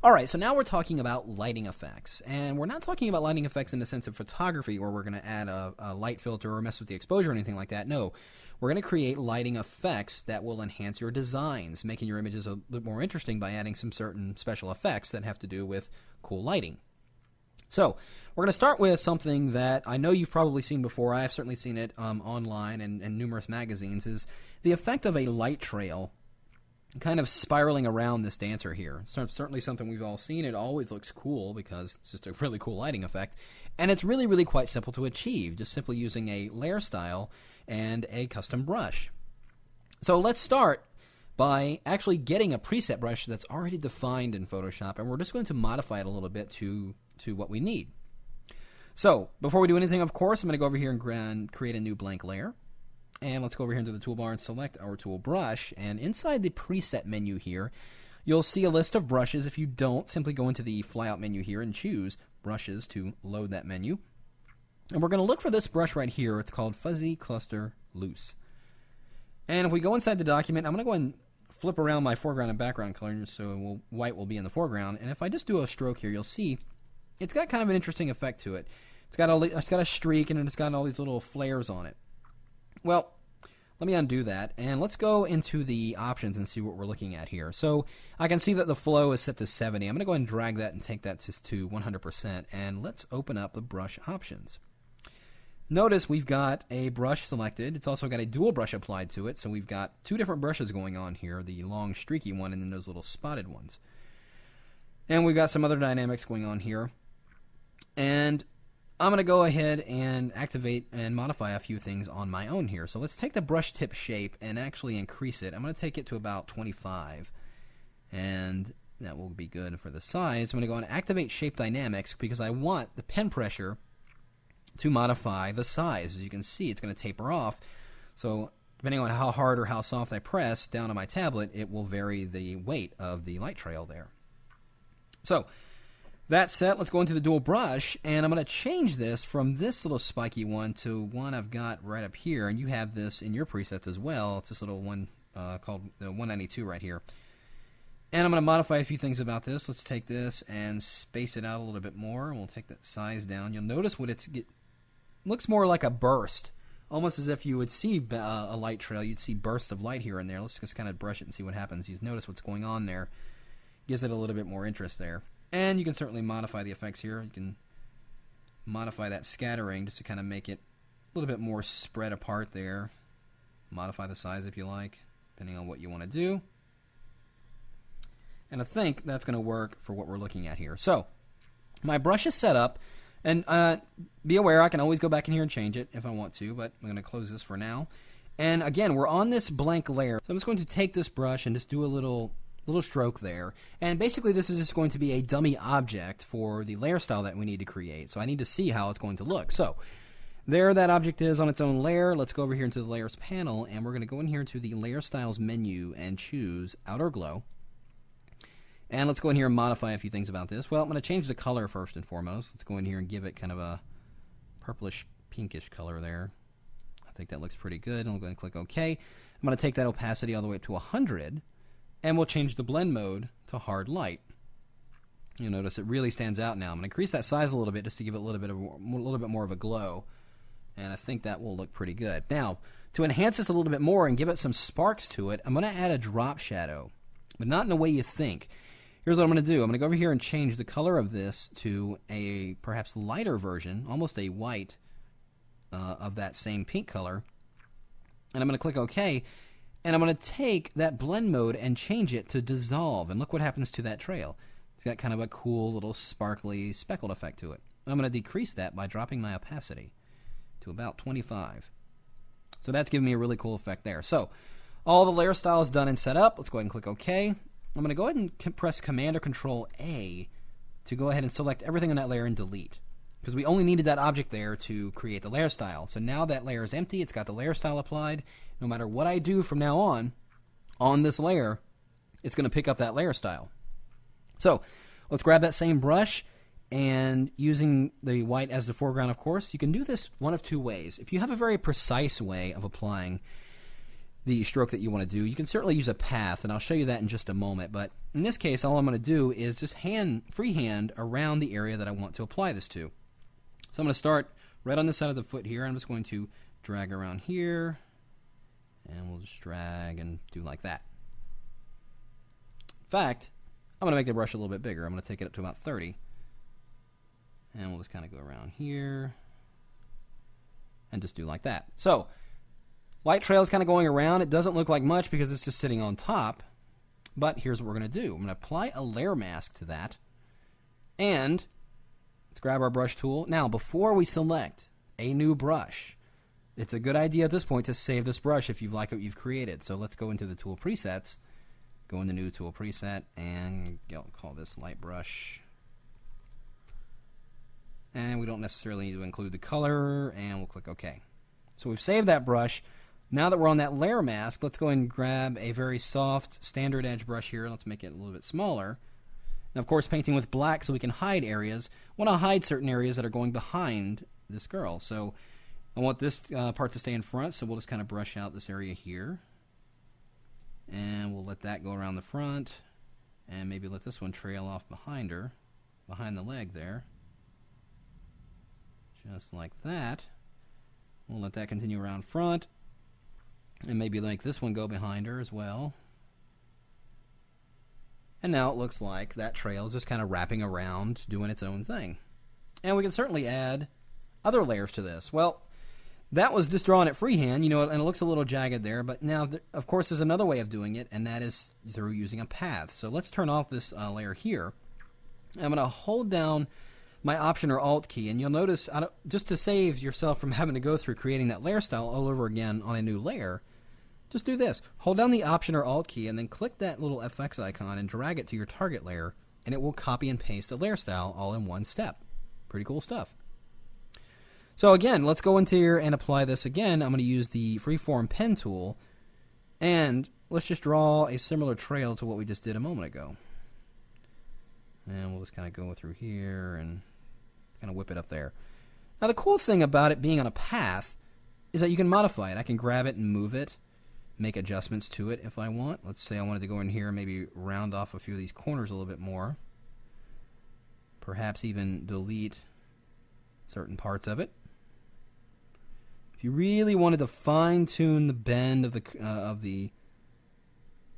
All right, so now we're talking about lighting effects. And we're not talking about lighting effects in the sense of photography where we're going to add a light filter or mess with the exposure or anything like that. No, we're going to create lighting effects that will enhance your designs, making your images a bit more interesting by adding some certain special effects that have to do with cool lighting. So we're going to start with something that I know you've probably seen before. I've certainly seen it online and numerous magazines, is the effect of a light trail kind of spiraling around this dancer here. It's certainly something we've all seen. It always looks cool because it's just a really cool lighting effect. And it's really, really quite simple to achieve, just simply using a layer style and a custom brush. So let's start by actually getting a preset brush that's already defined in Photoshop, and we're just going to modify it a little bit to what we need. So before we do anything, of course, I'm going to go over here and create a new blank layer. And let's go over here into the toolbar and select our tool brush. And inside the preset menu here, you'll see a list of brushes. If you don't, simply go into the flyout menu here and choose brushes to load that menu. And we're going to look for this brush right here. It's called Fuzzy Cluster Loose. And if we go inside the document, I'm going to go and flip around my foreground and background color so white will be in the foreground. And if I just do a stroke here, you'll see it's got kind of an interesting effect to it. It's got a streak and it's got all these little flares on it. Well, let me undo that, and let's go into the options and see what we're looking at here. So I can see that the flow is set to 70. I'm going to go ahead and drag that and take that to 100%, and let's open up the brush options. Notice we've got a brush selected. It's also got a dual brush applied to it, so we've got two different brushes going on here, the long streaky one and then those little spotted ones. And we've got some other dynamics going on here. And I'm going to go ahead and activate and modify a few things on my own here. So let's take the brush tip shape and actually increase it. I'm going to take it to about 25. And that will be good for the size. I'm going to go and activate shape dynamics because I want the pen pressure to modify the size. As you can see, it's going to taper off. So depending on how hard or how soft I press down on my tablet, it will vary the weight of the light trail there. So that set, let's go into the dual brush, and I'm going to change this from this little spiky one to one I've got right up here, and you have this in your presets as well. It's this little one called the 192 right here. And I'm going to modify a few things about this. Let's take this and space it out a little bit more, and we'll take that size down. You'll notice it looks more like a burst, almost as if you would see a light trail. You'd see bursts of light here and there. Let's just kind of brush it and see what happens. You notice what's going on there. Gives it a little bit more interest there. And you can certainly modify the effects here. You can modify that scattering just to kind of make it a little bit more spread apart there. Modify the size if you like, depending on what you want to do. And I think that's going to work for what we're looking at here. So my brush is set up. And be aware, I can always go back in here and change it if I want to, but I'm going to close this for now. And again, we're on this blank layer. So I'm just going to take this brush and just do a little stroke there. And basically this is just going to be a dummy object for the layer style that we need to create. So I need to see how it's going to look. So there that object is on its own layer. Let's go over here into the layers panel, and we're going to go in here into the layer styles menu and choose outer glow. And let's go in here and modify a few things about this. Well, I'm going to change the color first and foremost. Let's go in here and give it kind of a purplish pinkish color there. I think that looks pretty good. I'm going to click OK. I'm going to take that opacity all the way up to 100. And we'll change the blend mode to hard light. You'll notice it really stands out now. I'm going to increase that size a little bit just to give it a little bit more of a glow. And I think that will look pretty good. Now, to enhance this a little bit more and give it some sparks to it, I'm going to add a drop shadow, but not in the way you think. Here's what I'm going to do. I'm going to go over here and change the color of this to a perhaps lighter version, almost a white of that same pink color. And I'm going to click OK. And I'm going to take that blend mode and change it to dissolve. And look what happens to that trail. It's got kind of a cool little sparkly speckled effect to it. I'm going to decrease that by dropping my opacity to about 25. So that's giving me a really cool effect there. So all the layer styles done and set up. Let's go ahead and click OK. I'm going to go ahead and press Command or Control A to go ahead and select everything on that layer and delete. Because we only needed that object there to create the layer style. So now that layer is empty, it's got the layer style applied. No matter what I do from now on this layer, it's going to pick up that layer style. So let's grab that same brush, and using the white as the foreground, of course, you can do this one of two ways. If you have a very precise way of applying the stroke that you want to do. You can certainly use a path, and I'll show you that in just a moment. But in this case, all I'm going to do is just freehand around the area that I want to apply this to. So I'm going to start right on the side of the foot here. I'm just going to drag around here, and we'll just drag and do like that. In fact, I'm going to make the brush a little bit bigger. I'm going to take it up to about 30. And we'll just kind of go around here and just do like that. So, light trail is kind of going around. It doesn't look like much because it's just sitting on top. But here's what we're going to do. I'm going to apply a layer mask to that. And let's grab our brush tool. Now, before we select a new brush, it's a good idea at this point to save this brush if you like what you've created. So let's go into the tool presets, go into new tool preset, and call this light brush. And we don't necessarily need to include the color, and we'll click OK. So we've saved that brush. Now that we're on that layer mask, let's go and grab a very soft standard edge brush here. Let's make it a little bit smaller. Now, of course, painting with black so we can hide areas. I want to hide certain areas that are going behind this girl. So I want this part to stay in front, so we'll just kind of brush out this area here. And we'll let that go around the front. And maybe let this one trail off behind her, behind the leg there. Just like that. We'll let that continue around front. And maybe like this one go behind her as well. And now it looks like that trail is just kind of wrapping around, doing its own thing. And we can certainly add other layers to this. Well, that was just drawing it freehand, and it looks a little jagged there. But now, of course, there's another way of doing it, and that is through using a path. So let's turn off this layer here. I'm going to hold down my Option or Alt key, and you'll notice, just to save yourself from having to go through creating that layer style all over again on a new layer, just do this. Hold down the Option or Alt key, and then click that little FX icon and drag it to your target layer, and it will copy and paste the layer style all in one step. Pretty cool stuff. So again, let's go into here and apply this again. I'm going to use the Freeform Pen tool, and let's just draw a similar trail to what we just did a moment ago. And we'll just kind of go through here and kind of whip it up there. Now the cool thing about it being on a path is that you can modify it. I can grab it and move it, make adjustments to it if I want. Let's say I wanted to go in here and maybe round off a few of these corners a little bit more. Perhaps even delete certain parts of it. If you really wanted to fine-tune the bend of the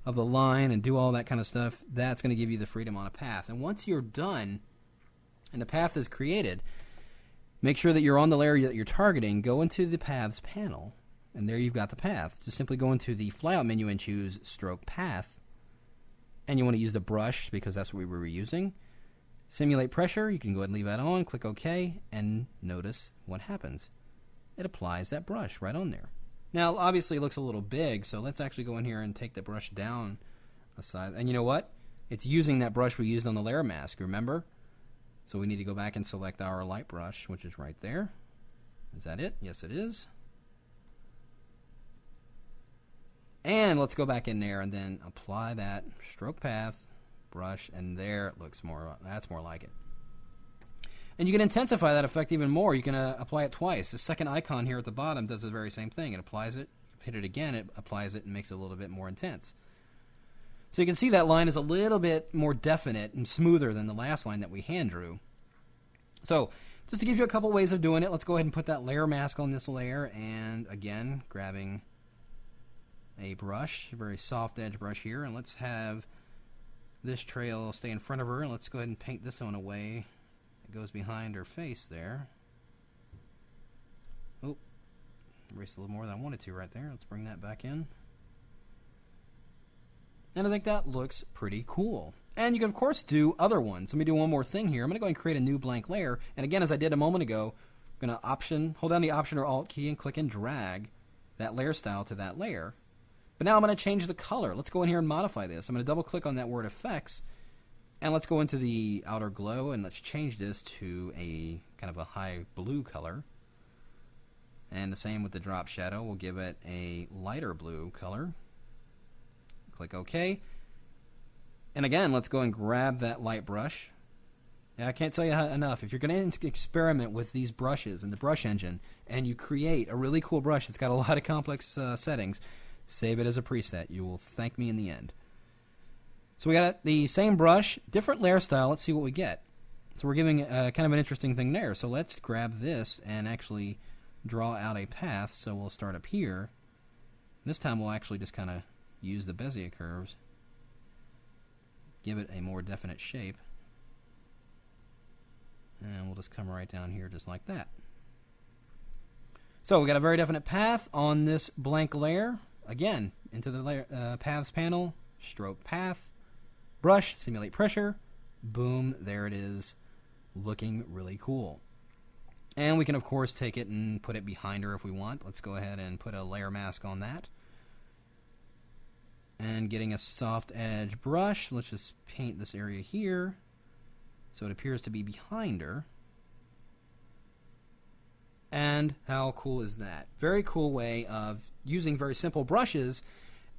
line and do all that kind of stuff, that's going to give you the freedom on a path. And once you're done and the path is created, make sure that you're on the layer that you're targeting. Go into the Paths panel, and there you've got the path. Just simply go into the flyout menu and choose Stroke Path. And you want to use the brush because that's what we were using. Simulate pressure, you can go ahead and leave that on, click OK, and notice what happens. It applies that brush right on there. Now, obviously, it looks a little big, so let's actually go in here and take the brush down a size. And you know what? It's using that brush we used on the layer mask, remember? So we need to go back and select our light brush, which is right there. Is that it? Yes, it is. And let's go back in there and then apply that stroke path brush, and there it looks more, that's more like it. And you can intensify that effect even more. You can apply it twice. The second icon here at the bottom does the very same thing. It applies it, hit it again, it applies it and makes it a little bit more intense. So you can see that line is a little bit more definite and smoother than the last line that we hand drew. So just to give you a couple ways of doing it, let's go ahead and put that layer mask on this layer, and again, grabbing a brush, a very soft edge brush here, and let's have this trail stay in front of her, and let's go ahead and paint this one away. It goes behind her face there. Oh, erased a little more than I wanted to right there. Let's bring that back in. And I think that looks pretty cool. And you can, of course, do other ones. Let me do one more thing here. I'm going to go ahead and create a new blank layer. And again, as I did a moment ago, I'm going to hold down the Option or Alt key and click and drag that layer style to that layer. But now I'm going to change the color. Let's go in here and modify this. I'm going to double click on that word effects. And let's go into the outer glow and let's change this to a kind of a high blue color. And the same with the drop shadow. We'll give it a lighter blue color. Click OK. And again, let's go and grab that light brush. Now, I can't tell you enough. If you're going to experiment with these brushes and the brush engine and you create a really cool brush that's got a lot of complex settings, save it as a preset. You will thank me in the end. So we got the same brush, different layer style. Let's see what we get. So we're giving kind of an interesting thing there. So let's grab this and actually draw out a path. So we'll start up here. This time we'll actually just kind of use the Bezier curves, give it a more definite shape, and we'll just come right down here just like that. So we got a very definite path on this blank layer. Again, into the layer, paths panel, stroke path, brush, simulate pressure, boom, there it is, looking really cool. And we can of course take it and put it behind her if we want. Let's go ahead and put a layer mask on that. And getting a soft edge brush, let's just paint this area here so it appears to be behind her. And how cool is that? Very cool way of using very simple brushes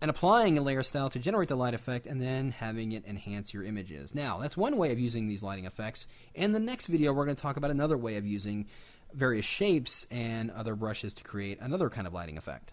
and applying a layer style to generate the light effect and then having it enhance your images. Now, that's one way of using these lighting effects. In the next video, we're going to talk about another way of using various shapes and other brushes to create another kind of lighting effect.